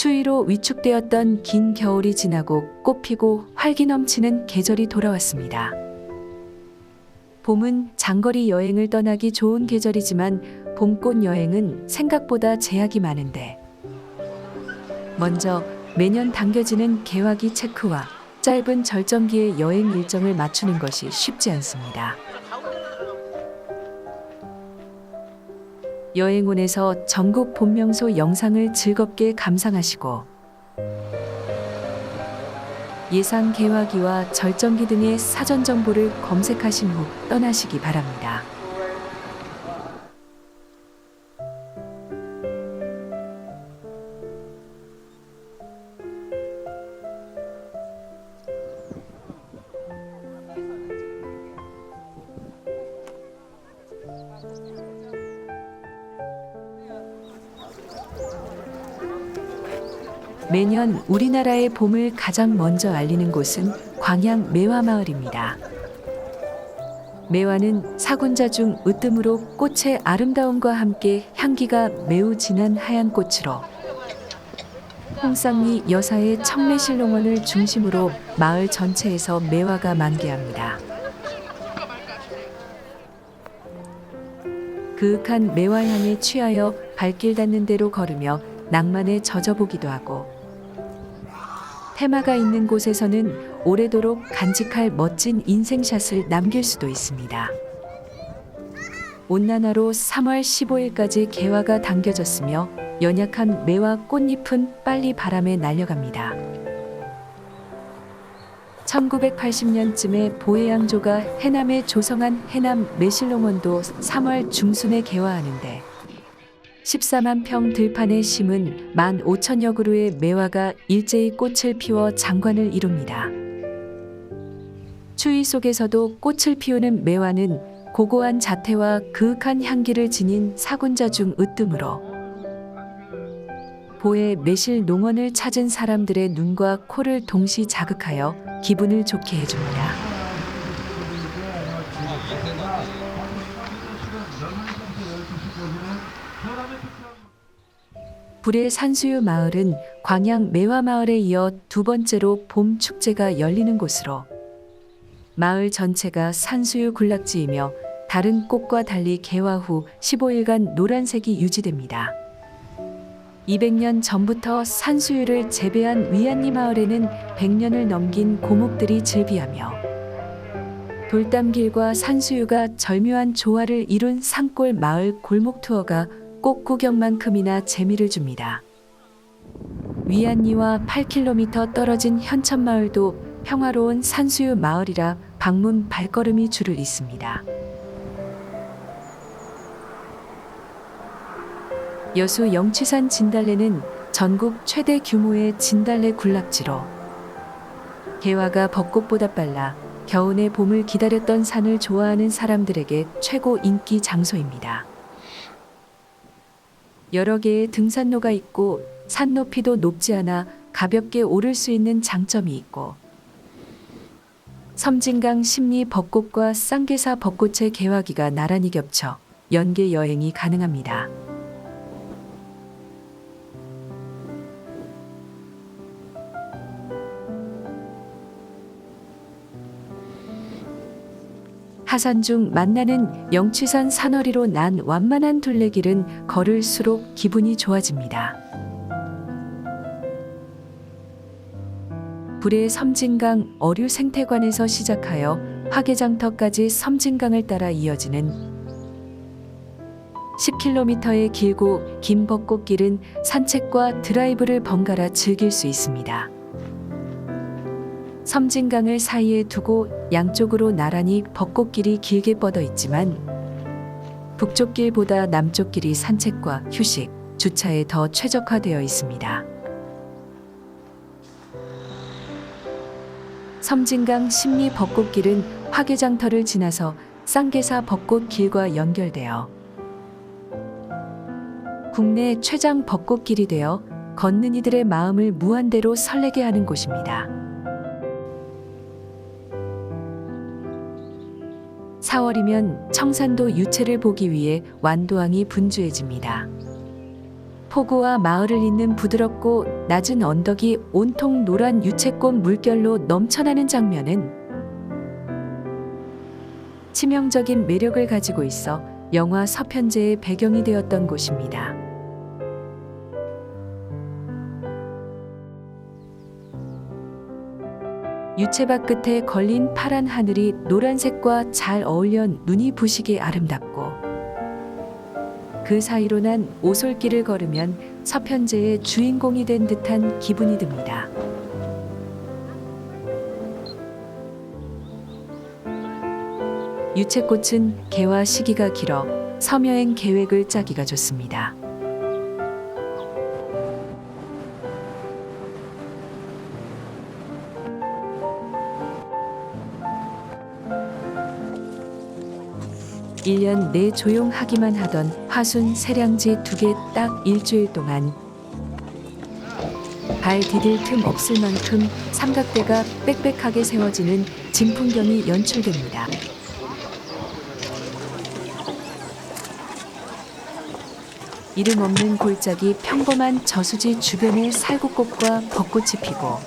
추위로 위축되었던 긴 겨울이 지나고 꽃피고 활기 넘치는 계절이 돌아왔습니다. 봄은 장거리 여행을 떠나기 좋은 계절이지만 봄꽃 여행은 생각보다 제약이 많은데, 먼저 매년 당겨지는 개화기 체크와 짧은 절정기의 여행 일정을 맞추는 것이 쉽지 않습니다. 여행온에서 전국 봄명소 영상을 즐겁게 감상하시고 예상 개화기와 절정기 등의 사전 정보를 검색하신 후 떠나시기 바랍니다. 매년 우리나라의 봄을 가장 먼저 알리는 곳은 광양 매화마을입니다. 매화는 사군자 중 으뜸으로 꽃의 아름다움과 함께 향기가 매우 진한 하얀 꽃으로 홍쌍리 여사의 청매실농원을 중심으로 마을 전체에서 매화가 만개합니다. 그윽한 매화향에 취하여 발길 닿는 대로 걸으며 낭만에 젖어보기도 하고, 테마가 있는 곳에서는 오래도록 간직할 멋진 인생샷을 남길 수도 있습니다. 온난화로 3월 15일까지 개화가 당겨졌으며 연약한 매화 꽃잎은 빨리 바람에 날려갑니다. 1980년쯤에 보혜양조가 해남에 조성한 해남 매실농원도 3월 중순에 개화하는데, 14만 평 들판에 심은 15,000여 그루의 매화가 일제히 꽃을 피워 장관을 이룹니다. 추위 속에서도 꽃을 피우는 매화는 고고한 자태와 그윽한 향기를 지닌 사군자 중 으뜸으로 보혜 매실 농원을 찾은 사람들의 눈과 코를 동시 자극하여 기분을 좋게 해줍니다. 불의 산수유 마을은 광양 매화마을에 이어 두 번째로 봄 축제가 열리는 곳으로 마을 전체가 산수유 군락지이며 다른 꽃과 달리 개화 후 15일간 노란색이 유지됩니다. 200년 전부터 산수유를 재배한 위안리 마을에는 100년을 넘긴 고목들이 즐비하며 돌담길과 산수유가 절묘한 조화를 이룬 산골 마을 골목 투어가 꽃 구경만큼이나 재미를 줍니다. 위안리와 8km 떨어진 현천마을도 평화로운 산수유 마을이라 방문 발걸음이 줄을 잇습니다. 여수 영취산 진달래는 전국 최대 규모의 진달래 군락지로 개화가 벚꽃보다 빨라 겨우내 봄을 기다렸던 산을 좋아하는 사람들에게 최고 인기 장소입니다. 여러 개의 등산로가 있고 산 높이도 높지 않아 가볍게 오를 수 있는 장점이 있고, 섬진강 심리 벚꽃과 쌍계사 벚꽃의 개화기가 나란히 겹쳐 연계 여행이 가능합니다. 하산 중 만나는 영취산 산허리로 난 완만한 둘레길은 걸을수록 기분이 좋아집니다. 불의 섬진강 어류 생태관에서 시작하여 화개장터까지 섬진강을 따라 이어지는 10km의 길고 긴 벚꽃길은 산책과 드라이브를 번갈아 즐길 수 있습니다. 섬진강을 사이에 두고 양쪽으로 나란히 벚꽃길이 길게 뻗어 있지만 북쪽 길보다 남쪽 길이 산책과 휴식, 주차에 더 최적화되어 있습니다. 섬진강 심리 벚꽃길은 화개장터를 지나서 쌍계사 벚꽃길과 연결되어 국내 최장 벚꽃길이 되어 걷는 이들의 마음을 무한대로 설레게 하는 곳입니다. 4월이면 청산도 유채를 보기 위해 완도항이 분주해집니다. 포구와 마을을 잇는 부드럽고 낮은 언덕이 온통 노란 유채꽃 물결로 넘쳐나는 장면은 치명적인 매력을 가지고 있어 영화 서편제의 배경이 되었던 곳입니다. 유채밭 끝에 걸린 파란 하늘이 노란색과 잘 어울려 눈이 부시게 아름답고, 그 사이로 난 오솔길을 걸으면 서편제의 주인공이 된 듯한 기분이 듭니다. 유채꽃은 개화 시기가 길어 섬여행 계획을 짜기가 좋습니다. 일 년 내 조용하기만 하던 화순 세량지 2개 딱 일주일 동안 발 디딜 틈 없을 만큼 삼각대가 빽빽하게 세워지는 진풍경이 연출됩니다. 이름 없는 골짜기 평범한 저수지 주변에 살구꽃과 벚꽃이 피고,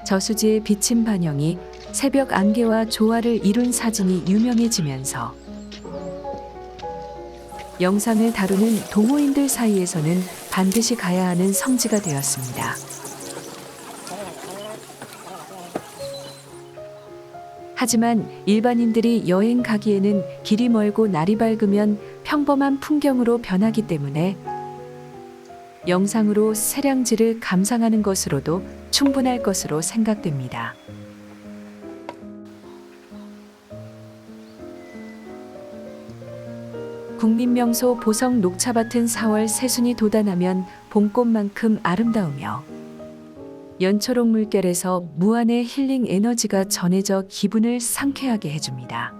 저수지의 비친 반영이 새벽 안개와 조화를 이룬 사진이 유명해지면서 영상을 다루는 동호인들 사이에서는 반드시 가야 하는 성지가 되었습니다. 하지만 일반인들이 여행 가기에는 길이 멀고 날이 밝으면 평범한 풍경으로 변하기 때문에 영상으로 세량지를 감상하는 것으로도 충분할 것으로 생각됩니다. 국민명소 보성 녹차밭은 4월 새순이 돋아나면 봄꽃만큼 아름다우며 연초록 물결에서 무한의 힐링 에너지가 전해져 기분을 상쾌하게 해줍니다.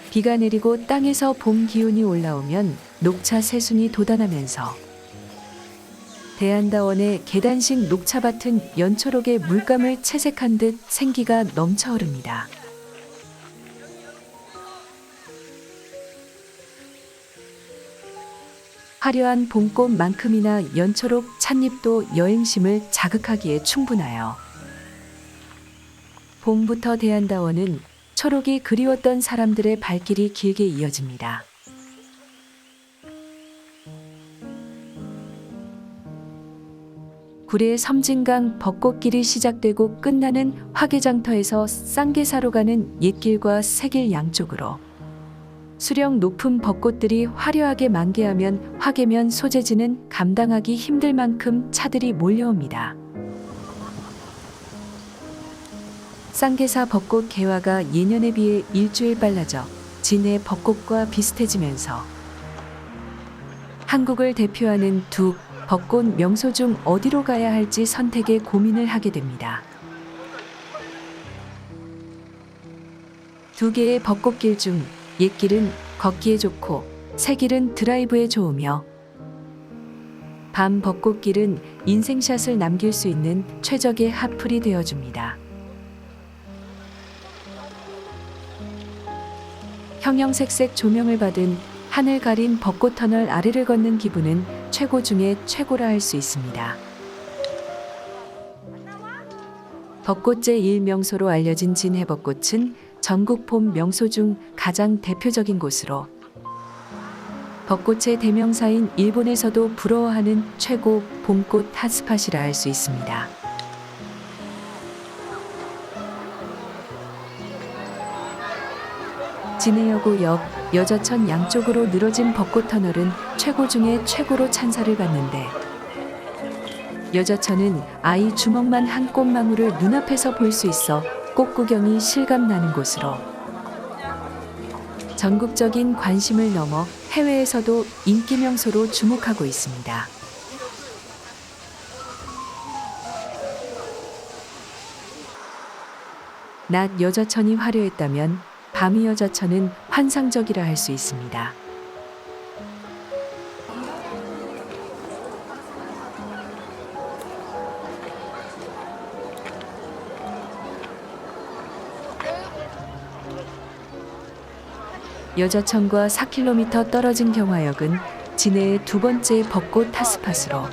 비가 내리고 땅에서 봄 기운이 올라오면 녹차 새순이 돋아나면서 대한다원의 계단식 녹차밭은 연초록의 물감을 채색한 듯 생기가 넘쳐 흐릅니다. 화려한 봄꽃만큼이나 연초록 찻잎도 여행심을 자극하기에 충분하여 봄부터 대한다원은 초록이 그리웠던 사람들의 발길이 길게 이어집니다. 구례 섬진강 벚꽃길이 시작되고 끝나는 화개장터에서 쌍계사로 가는 옛길과 새길 양쪽으로 수령 높은 벚꽃들이 화려하게 만개하면 화개면 소재지는 감당하기 힘들 만큼 차들이 몰려옵니다. 쌍계사 벚꽃 개화가 예년에 비해 일주일 빨라져 진해 벚꽃과 비슷해지면서 한국을 대표하는 두 벚꽃 명소 중 어디로 가야 할지 선택에 고민을 하게 됩니다. 두 개의 벚꽃길 중 옛길은 걷기에 좋고 새길은 드라이브에 좋으며 밤 벚꽃길은 인생샷을 남길 수 있는 최적의 핫플이 되어줍니다. 형형색색 조명을 받은 하늘 가린 벚꽃 터널 아래를 걷는 기분은 최고 중에 최고라 할 수 있습니다. 벚꽃제 1명소로 알려진 진해 벚꽃은 전국 봄 명소 중 가장 대표적인 곳으로 벚꽃의 대명사인 일본에서도 부러워하는 최고 봄꽃 핫스팟이라 할 수 있습니다. 진해여고 옆 여자천 양쪽으로 늘어진 벚꽃 터널은 최고 중에 최고로 찬사를 받는데, 여자천은 아이 주먹만 한 꽃망울을 눈앞에서 볼 수 있어 꽃 구경이 실감나는 곳으로 전국적인 관심을 넘어 해외에서도 인기 명소로 주목하고 있습니다. 낮 여자천이 화려했다면 밤이 여자천은 환상적이라 할 수 있습니다. 여자천과 4km 떨어진 경화역은 진해의 두 번째 벚꽃 핫스팟으로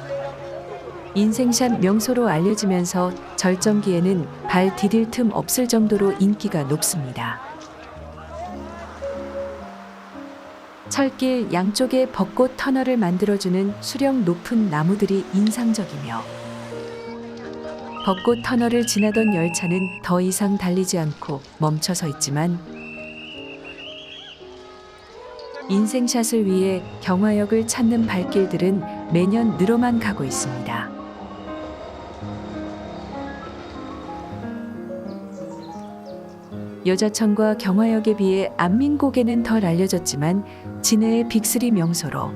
인생샷 명소로 알려지면서 절정기에는 발 디딜 틈 없을 정도로 인기가 높습니다. 철길 양쪽에 벚꽃 터널을 만들어주는 수령 높은 나무들이 인상적이며 벚꽃 터널을 지나던 열차는 더 이상 달리지 않고 멈춰서 있지만 인생샷을 위해 경화역을 찾는 발길들은 매년 늘어만 가고 있습니다. 여자천과 경화역에 비해 안민곡에는 덜 알려졌지만 진해의 빅3 명소로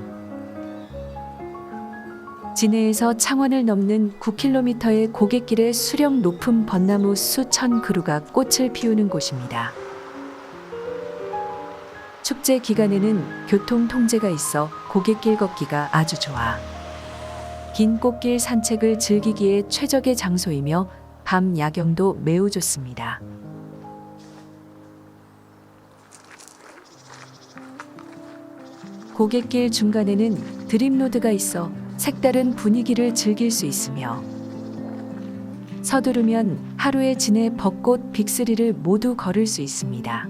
진해에서 창원을 넘는 9km의 고갯길에 수령 높은 벚나무 수천 그루가 꽃을 피우는 곳입니다. 축제 기간에는 교통 통제가 있어 고갯길 걷기가 아주 좋아. 긴 꽃길 산책을 즐기기에 최적의 장소이며 밤 야경도 매우 좋습니다. 고갯길 중간에는 드림로드가 있어 색다른 분위기를 즐길 수 있으며 서두르면 하루에 진해 벚꽃 빅3를 모두 걸을 수 있습니다.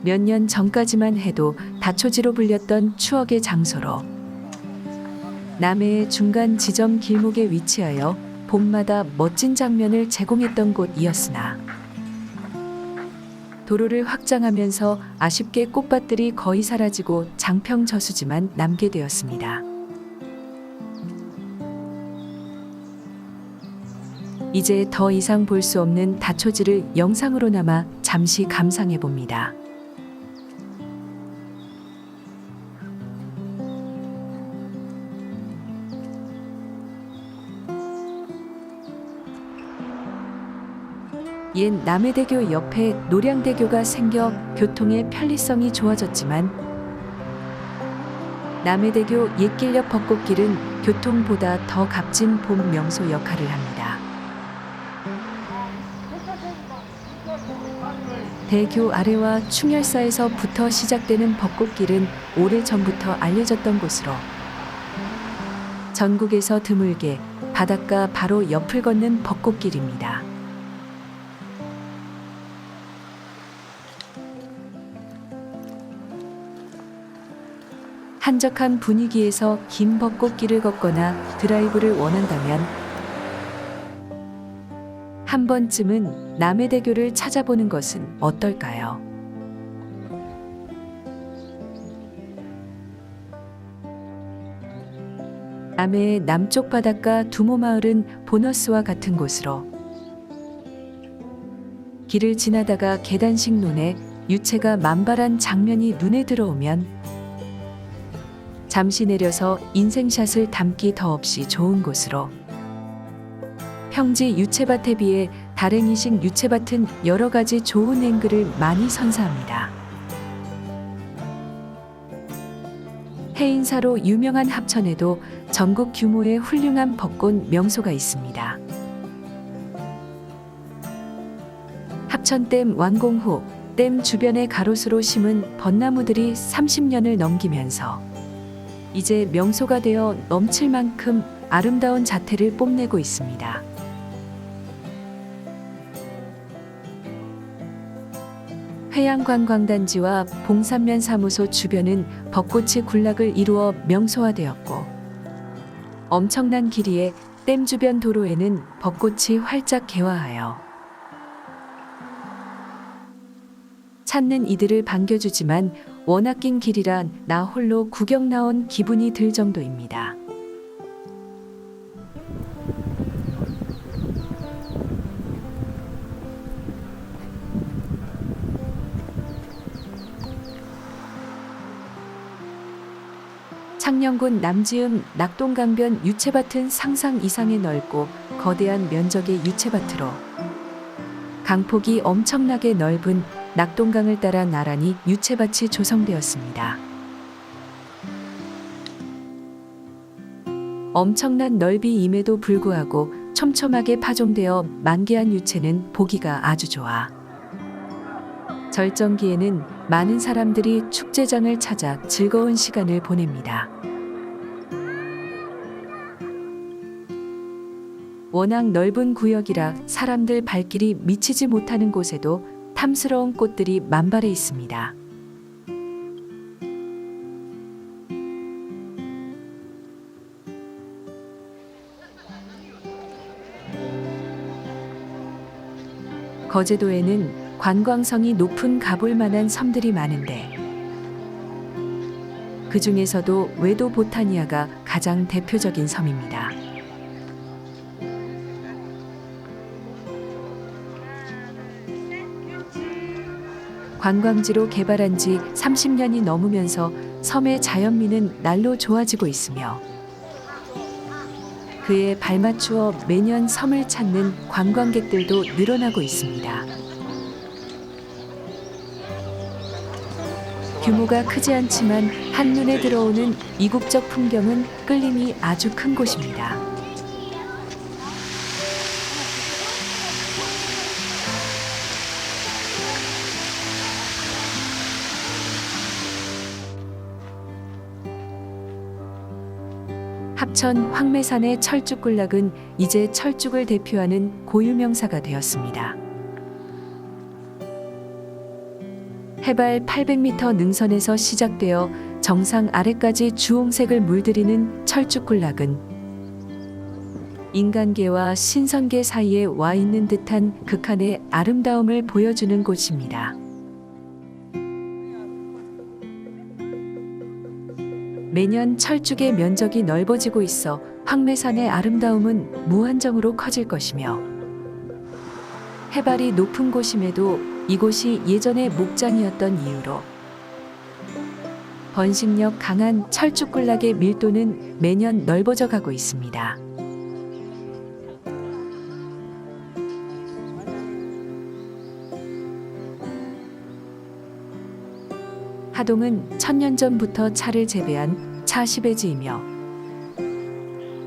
몇 년 전까지만 해도 다초지로 불렸던 추억의 장소로 남해의 중간 지점 길목에 위치하여 봄마다 멋진 장면을 제공했던 곳이었으나 도로를 확장하면서 아쉽게 꽃밭들이 거의 사라지고 장평 저수지만 남게 되었습니다. 이제 더 이상 볼 수 없는 다초지를 영상으로나마 잠시 감상해 봅니다. 옛 남해대교 옆에 노량대교가 생겨 교통의 편리성이 좋아졌지만 남해대교 옛길 옆 벚꽃길은 교통보다 더 값진 봄 명소 역할을 합니다. 대교 아래와 충혈사에서부터 시작되는 벚꽃길은 오래전부터 알려졌던 곳으로 전국에서 드물게 바닷가 바로 옆을 걷는 벚꽃길입니다. 한적한 분위기에서 긴 벚꽃길을 걷거나 드라이브를 원한다면 한 번쯤은 남해대교를 찾아보는 것은 어떨까요? 남해의 남쪽 바닷가 두모마을은 보너스와 같은 곳으로 길을 지나다가 계단식 논에 유채가 만발한 장면이 눈에 들어오면 잠시 내려서 인생샷을 담기 더없이 좋은 곳으로 평지 유채밭에 비해 다랭이식 유채밭은 여러 가지 좋은 앵글을 많이 선사합니다. 해인사로 유명한 합천에도 전국 규모의 훌륭한 벚꽃 명소가 있습니다. 합천댐 완공 후 댐 주변의 가로수로 심은 벚나무들이 30년을 넘기면서 이제 명소가 되어 넘칠 만큼 아름다운 자태를 뽐내고 있습니다. 해양관광단지와 봉산면 사무소 주변은 벚꽃이 군락을 이루어 명소화되었고 엄청난 길이에 댐 주변 도로에는 벚꽃이 활짝 개화하여 찾는 이들을 반겨주지만 워낙 긴 길이라 나 홀로 구경 나온 기분이 들 정도입니다. 창녕군 남지음 낙동강변 유채밭은 상상 이상의 넓고 거대한 면적의 유채밭으로 강폭이 엄청나게 넓은 낙동강을 따라 나란히 유채밭이 조성되었습니다. 엄청난 넓이임에도 불구하고 촘촘하게 파종되어 만개한 유채는 보기가 아주 좋아. 절정기에는 많은 사람들이 축제장을 찾아 즐거운 시간을 보냅니다. 워낙 넓은 구역이라 사람들 발길이 미치지 못하는 곳에도 탐스러운 꽃들이 만발해 있습니다. 거제도에는 관광성이 높은 가볼 만한 섬들이 많은데 그 중에서도 외도 보타니아가 가장 대표적인 섬입니다. 관광지로 개발한 지 30년이 넘으면서 섬의 자연미는 날로 좋아지고 있으며 그에 발맞추어 매년 섬을 찾는 관광객들도 늘어나고 있습니다. 규모가 크지 않지만 한눈에 들어오는 이국적 풍경은 끌림이 아주 큰 곳입니다. 합천 황매산의 철쭉군락은 이제 철쭉을 대표하는 고유명사가 되었습니다. 해발 800m 능선에서 시작되어 정상 아래까지 주홍색을 물들이는 철쭉군락은 인간계와 신선계 사이에 와 있는 듯한 극한의 아름다움을 보여주는 곳입니다. 매년 철쭉의 면적이 넓어지고 있어 황매산의 아름다움은 무한정으로 커질 것이며 해발이 높은 곳임에도 이곳이 예전의 목장이었던 이유로 번식력 강한 철쭉군락의 밀도는 매년 넓어져 가고 있습니다. 하동은 천년 전부터 차를 재배한 차 시베지이며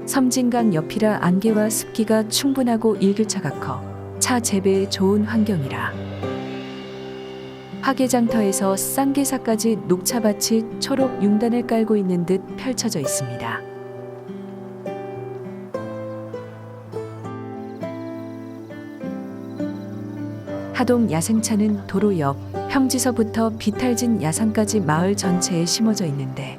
섬진강 옆이라 안개와 습기가 충분하고 일교차가 커 차 재배에 좋은 환경이라 화개장터에서 쌍계사까지 녹차밭이 초록 융단을 깔고 있는 듯 펼쳐져 있습니다. 하동 야생차는 도로 옆 평지서부터 비탈진 야산까지 마을 전체에 심어져 있는데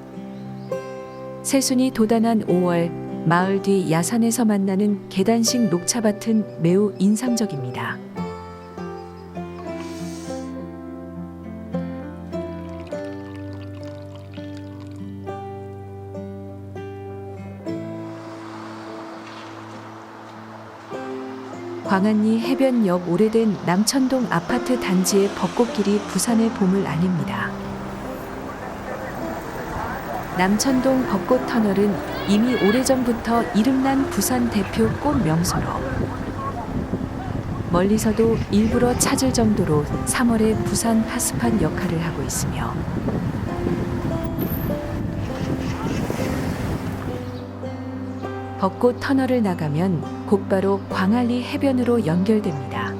새순이 돋아난 5월 마을 뒤 야산에서 만나는 계단식 녹차밭은 매우 인상적입니다. 광안리 해변 옆 오래된 남천동 아파트 단지의 벚꽃길이 부산의 봄을 알립니다. 남천동 벚꽃 터널은 이미 오래전부터 이름난 부산 대표 꽃 명소로 멀리서도 일부러 찾을 정도로 3월의 부산 핫스팟 역할을 하고 있으며 벚꽃 터널을 나가면 곧바로 광안리 해변으로 연결됩니다.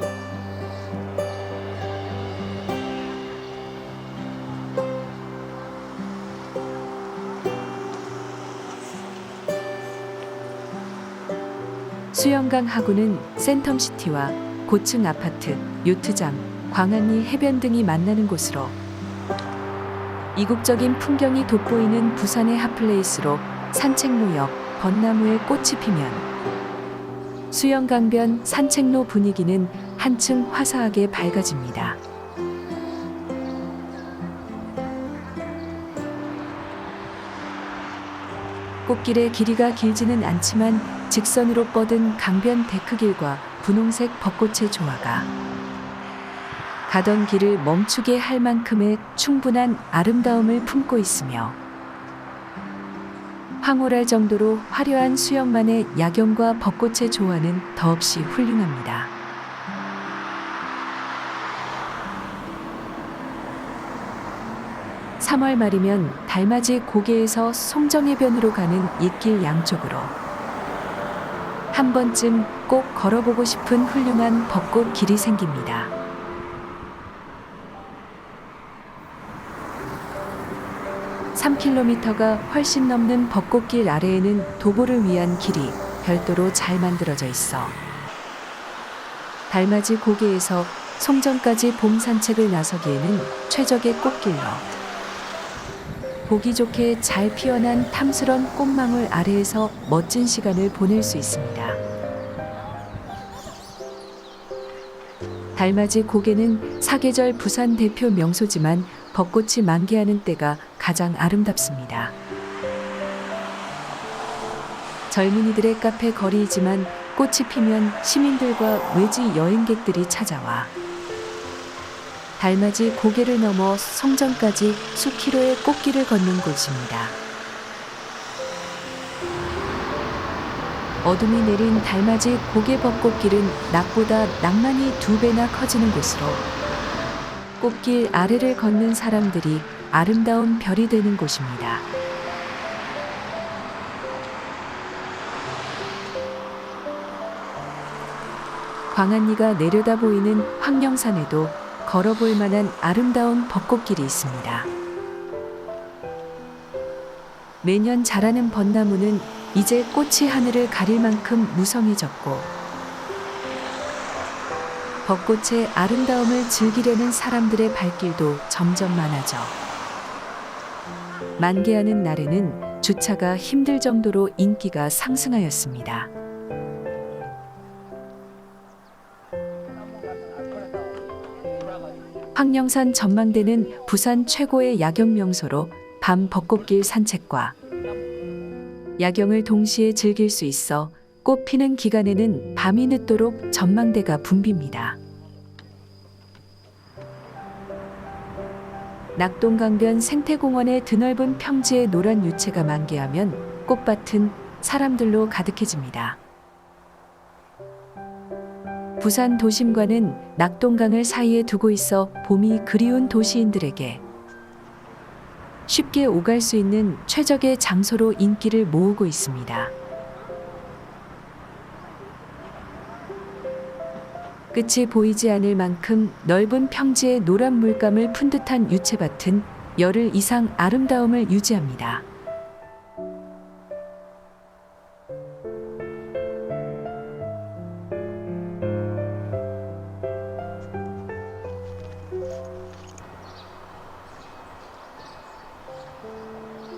수영강 하구는 센텀시티와 고층 아파트, 요트장, 광안리 해변 등이 만나는 곳으로 이국적인 풍경이 돋보이는 부산의 핫플레이스로 산책로 옆 벚나무에 꽃이 피면 수영강변 산책로 분위기는 한층 화사하게 밝아집니다. 꽃길의 길이가 길지는 않지만 직선으로 뻗은 강변 데크길과 분홍색 벚꽃의 조화가 가던 길을 멈추게 할 만큼의 충분한 아름다움을 품고 있으며 황홀할 정도로 화려한 수영만의 야경과 벚꽃의 조화는 더없이 훌륭합니다. (3월) 말이면 달맞이 고개에서 송정해변으로 가는 입길 양쪽으로 한 번쯤 꼭 걸어보고 싶은 훌륭한 벚꽃 길이 생깁니다. 3km가 훨씬 넘는 벚꽃길 아래에는 도보를 위한 길이 별도로 잘 만들어져 있어 달맞이 고개에서 송정까지 봄 산책을 나서기에는 최적의 꽃길로 보기 좋게 잘 피어난 탐스런 꽃망울 아래에서 멋진 시간을 보낼 수 있습니다. 달맞이 고개는 사계절 부산 대표 명소지만 벚꽃이 만개하는 때가 가장 아름답습니다. 젊은이들의 카페 거리이지만 꽃이 피면 시민들과 외지 여행객들이 찾아와 달맞이 고개를 넘어 송정까지 수키로의 꽃길을 걷는 곳입니다. 어둠이 내린 달맞이 고개 벚꽃길은 낮보다 낭만이 2배나 커지는 곳으로 꽃길 아래를 걷는 사람들이 아름다운 별이 되는 곳입니다. 광안리가 내려다 보이는 황령산에도 걸어볼 만한 아름다운 벚꽃길이 있습니다. 매년 자라는 벚나무는 이제 꽃이 하늘을 가릴 만큼 무성해졌고 벚꽃의 아름다움을 즐기려는 사람들의 발길도 점점 많아져 만개하는 날에는 주차가 힘들 정도로 인기가 상승하였습니다. 황령산 전망대는 부산 최고의 야경 명소로 밤 벚꽃길 산책과 야경을 동시에 즐길 수 있어 꽃 피는 기간에는 밤이 늦도록 전망대가 붐빕니다. 낙동강변 생태공원의 드넓은 평지의 노란 유채가 만개하면 꽃밭은 사람들로 가득해집니다. 부산 도심과는 낙동강을 사이에 두고 있어 봄이 그리운 도시인들에게 쉽게 오갈 수 있는 최적의 장소로 인기를 모으고 있습니다. 끝이 보이지 않을 만큼 넓은 평지의 노란 물감을 푼 듯한 유채밭은 열흘 이상 아름다움을 유지합니다.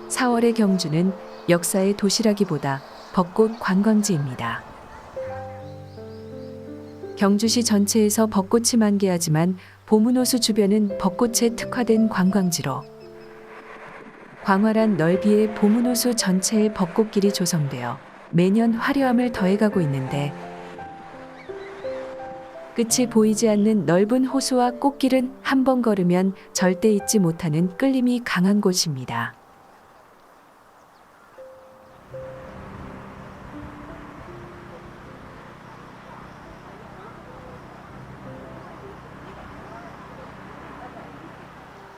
(4월의) 경주는 역사의 도시라기보다 벚꽃 관광지입니다. 경주시 전체에서 벚꽃이 만개하지만 보문호수 주변은 벚꽃에 특화된 관광지로 광활한 넓이의 보문호수 전체의 벚꽃길이 조성되어 매년 화려함을 더해가고 있는데 끝이 보이지 않는 넓은 호수와 꽃길은 한 번 걸으면 절대 잊지 못하는 끌림이 강한 곳입니다.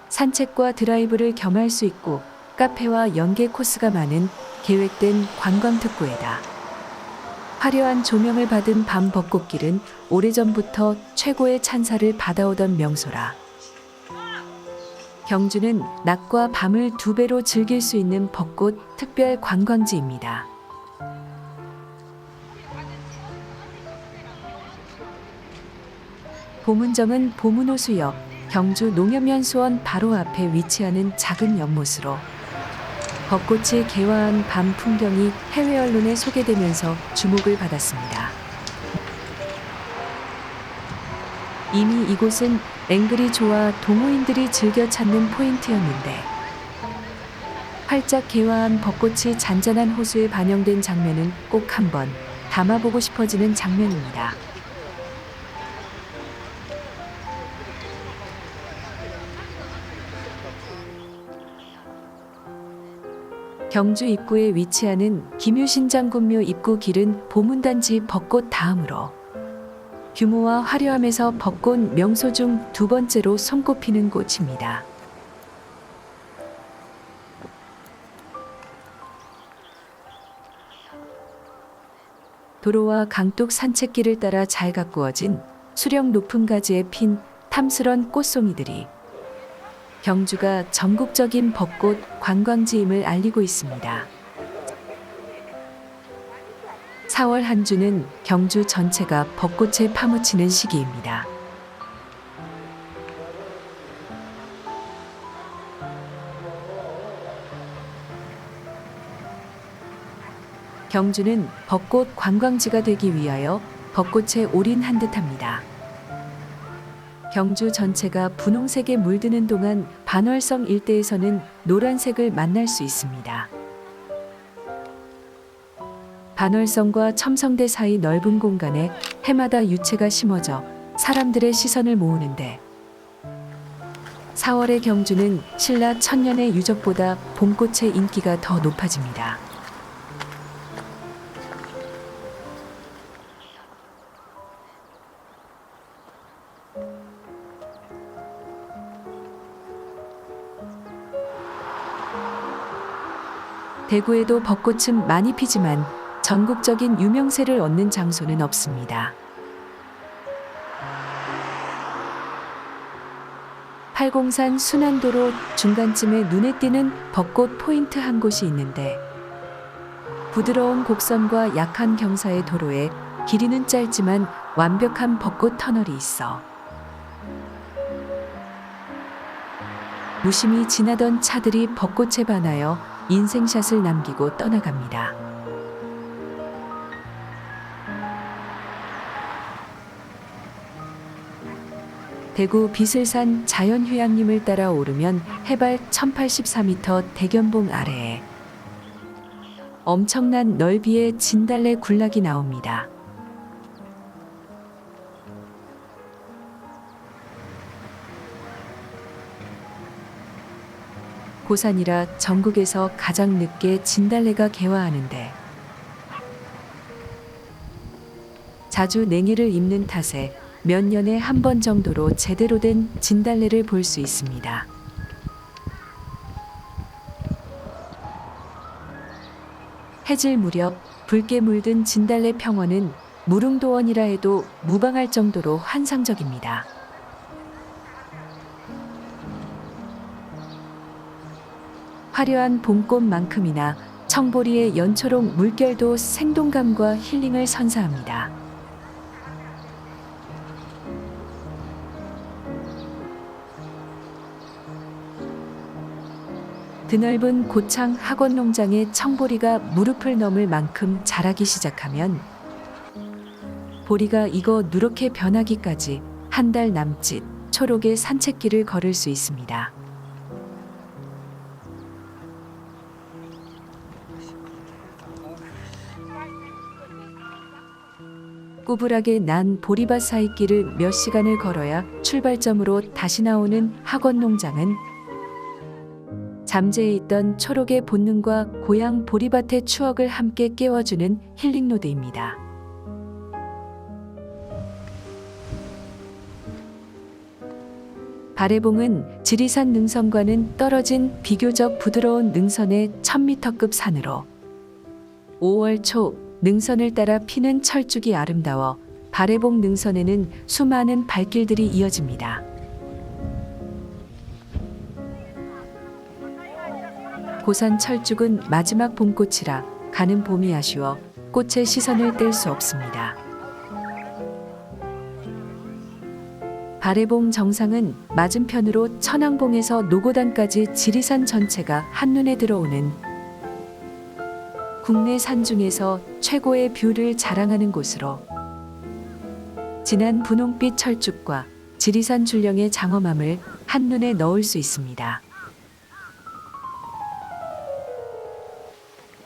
산책과 드라이브를 겸할 수 있고 카페와 연계 코스가 많은 계획된 관광특구에다 화려한 조명을 받은 밤 벚꽃길은 오래전부터 최고의 찬사를 받아오던 명소라 경주는 낮과 밤을 2배로 즐길 수 있는 벚꽃 특별 관광지입니다. 보문정은 보문호수역 경주 농협연수원 바로 앞에 위치하는 작은 연못으로 벚꽃이 개화한 밤 풍경이 해외 언론에 소개되면서 주목을 받았습니다. 이미 이곳은 앵글이 좋아 동호인들이 즐겨 찾는 포인트였는데 활짝 개화한 벚꽃이 잔잔한 호수에 반영된 장면은 꼭 한번 담아보고 싶어지는 장면입니다. 경주 입구에 위치하는 김유신장군묘 입구 길은 보문단지 벚꽃 다음으로 규모와 화려함에서 벚꽃 명소 중 2번째로 손꼽히는 곳입니다. 도로와 강둑 산책길을 따라 잘 가꾸어진 수령 높은 가지에 핀 탐스런 꽃송이들이 경주가 전국적인 벚꽃 관광지임을 알리고 있습니다. 4월 한 주는 경주 전체가 벚꽃에 파묻히는 시기입니다. 경주는 벚꽃 관광지가 되기 위하여 벚꽃에 올인한 듯합니다. 경주 전체가 분홍색에 물드는 동안 반월성 일대에서는 노란색을 만날 수 있습니다. 반월성과 첨성대 사이 넓은 공간에 해마다 유채가 심어져 사람들의 시선을 모으는데 4월의 경주는 신라 천년의 유적보다 봄꽃의 인기가 더 높아집니다. 대구에도 벚꽃은 많이 피지만 전국적인 유명세를 얻는 장소는 없습니다. 팔공산 순환도로 중간쯤에 눈에 띄는 벚꽃 포인트 한 곳이 있는데 부드러운 곡선과 약한 경사의 도로에 길이는 짧지만 완벽한 벚꽃 터널이 있어 무심히 지나던 차들이 벚꽃에 반하여 인생샷을 남기고 떠나갑니다. 대구 비슬산 자연휴양림을 따라 오르면 해발 1084m 대견봉 아래에 엄청난 넓이의 진달래 군락이 나옵니다. 고산이라 전국에서 가장 늦게 진달래가 개화하는데 자주 냉해를 입는 탓에 몇 년에 한 번 정도로 제대로 된 진달래를 볼 수 있습니다. 해질 무렵 붉게 물든 진달래 평원은 무릉도원이라 해도 무방할 정도로 환상적입니다. 화려한 봄꽃만큼이나 청보리의 연초록 물결도 생동감과 힐링을 선사합니다. 드넓은 고창 학원농장의 청보리가 무릎을 넘을 만큼 자라기 시작하면 보리가 익어 누렇게 변하기까지 한 달 남짓 초록의 산책길을 걸을 수 있습니다. 꾸불하게 난 보리밭 사이 길을 몇 시간을 걸어야 출발점으로 다시 나오는 학원농장은 잠재해 있던 초록의 본능과 고향 보리밭의 추억을 함께 깨워주는 힐링로드입니다. 발해봉은 지리산 능선과는 떨어진 비교적 부드러운 능선의 1000m급 산으로 5월 초 능선을 따라 피는 철쭉이 아름다워 발해봉 능선에는 수많은 발길들이 이어집니다. 고산 철쭉은 마지막 봄꽃이라 가는 봄이 아쉬워 꽃의 시선을 뗄 수 없습니다. 발해봉 정상은 맞은편으로 천왕봉에서 노고단까지 지리산 전체가 한눈에 들어오는 국내 산 중에서 최고의 뷰를 자랑하는 곳으로 진한 분홍빛 철쭉과 지리산 줄령의 장엄함을 한눈에 넣을 수 있습니다.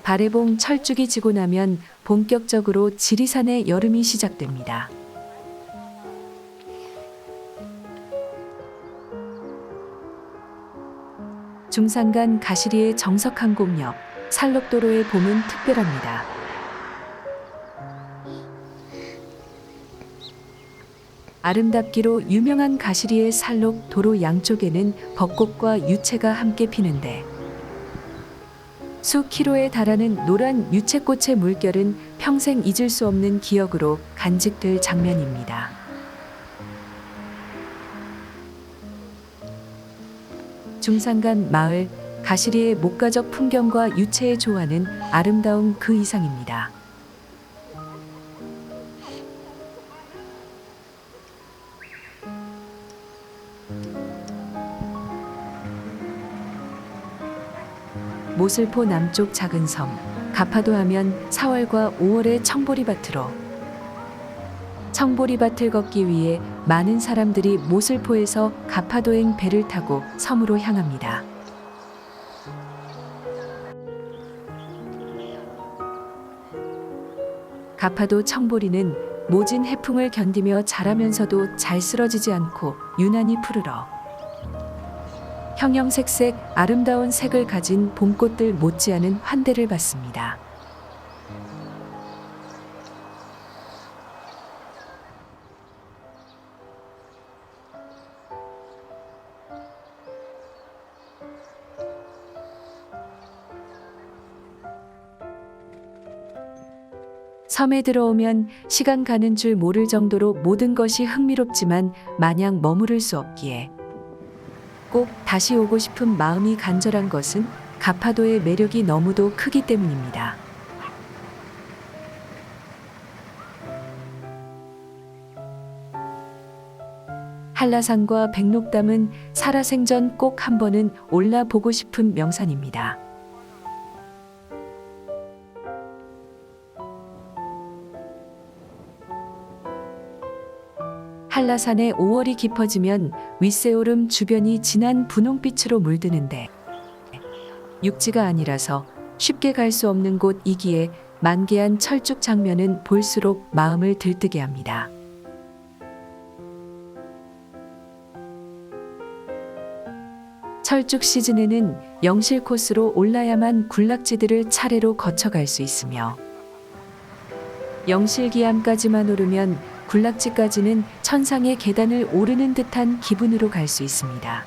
발해봉 철쭉이 지고 나면 본격적으로 지리산의 여름이 시작됩니다. 중산간 가시리의 정석한 곳 옆 살록도로의 봄은 특별합니다. 아름답기로 유명한 가시리의 살록 도로 양쪽에는 벚꽃과 유채가 함께 피는데 수키로에 달하는 노란 유채꽃의 물결은 평생 잊을 수 없는 기억으로 간직될 장면입니다. 중산간 마을, 가시리의 목가적 풍경과 유채의 조화는 아름다움 그 이상입니다. 모슬포 남쪽 작은 섬, 가파도 하면 4월과 5월의 청보리밭으로. 청보리밭을 걷기 위해 많은 사람들이 모슬포에서 가파도행 배를 타고 섬으로 향합니다. 가파도 청보리는 모진 해풍을 견디며 자라면서도 잘 쓰러지지 않고 유난히 푸르러 형형색색 아름다운 색을 가진 봄꽃들 못지않은 환대를 받습니다. 섬에 들어오면 시간 가는 줄 모를 정도로 모든 것이 흥미롭지만 마냥 머무를 수 없기에 꼭 다시 오고 싶은 마음이 간절한 것은 가파도의 매력이 너무도 크기 때문입니다. 한라산과 백록담은 살아생전 꼭 한 번은 올라보고 싶은 명산입니다. 한라산의 5월이 깊어지면 윗세오름 주변이 진한 분홍빛으로 물드는데 육지가 아니라서 쉽게 갈 수 없는 곳이기에 만개한 철쭉 장면은 볼수록 마음을 들뜨게 합니다. 철쭉 시즌에는 영실 코스로 올라야만 군락지들을 차례로 거쳐갈 수 있으며 영실기암까지만 오르면 군락지까지는 천상의 계단을 오르는 듯한 기분으로 갈 수 있습니다.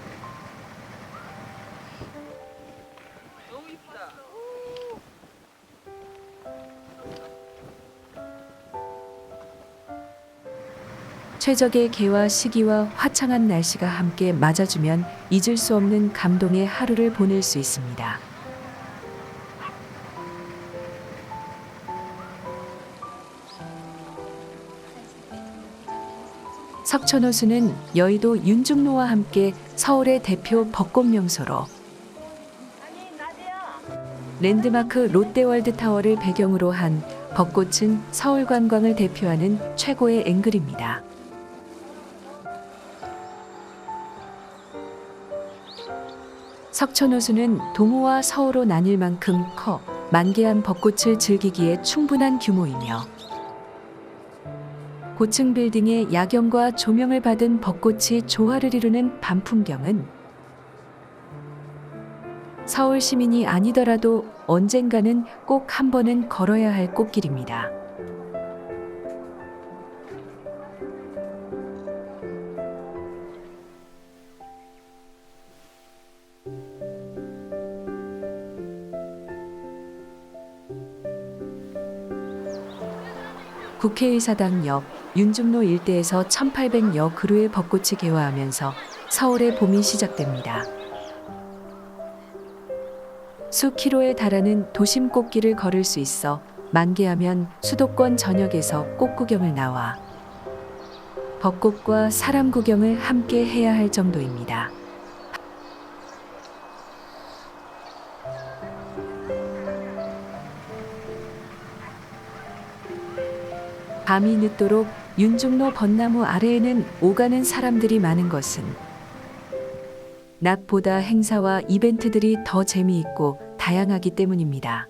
최적의 개화 시기와 화창한 날씨가 함께 맞아주면 잊을 수 없는 감동의 하루를 보낼 수 있습니다. 석촌호수는 여의도 윤중로와 함께 서울의 대표 벚꽃 명소로 랜드마크 롯데월드타워를 배경으로 한 벚꽃은 서울 관광을 대표하는 최고의 앵글입니다. 석촌호수는 동호와 서호로 나뉠 만큼 커 만개한 벚꽃을 즐기기에 충분한 규모이며 고층 빌딩의 야경과 조명을 받은 벚꽃이 조화를 이루는 밤 풍경은 서울 시민이 아니더라도 언젠가는 꼭 한 번은 걸어야 할 꽃길입니다. 국회의사당역, 윤중로 일대에서 1800여 그루의 벚꽃이 개화하면서 서울의 봄이 시작됩니다. 수키로에 달하는 도심 꽃길을 걸을 수 있어 만개하면 수도권 전역에서 꽃구경을 나와 벚꽃과 사람 구경을 함께 해야 할 정도입니다. 밤이 늦도록 윤중로 벚나무 아래에는 오가는 사람들이 많은 것은 낮보다 행사와 이벤트들이 더 재미있고 다양하기 때문입니다.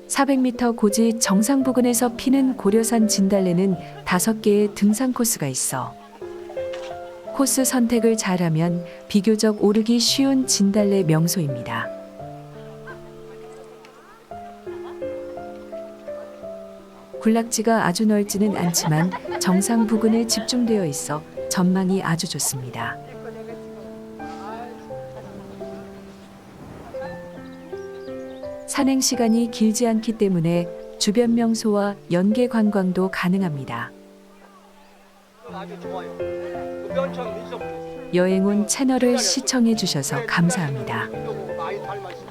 (400m) 고지 정상 부근에서 피는 고려산 진달래는 5개의 등산 코스가 있어 코스 선택을 잘하면 비교적 오르기 쉬운 진달래 명소입니다. 군락지가 아주 넓지는 않지만 정상 부근에 집중되어 있어 전망이 아주 좋습니다. 산행 시간이 길지 않기 때문에 주변 명소와 연계 관광도 가능합니다. 아주 좋아요. 그 면천 민속 여행 온 채널을 시청해 주셔서 감사합니다. 많이 닮았어요.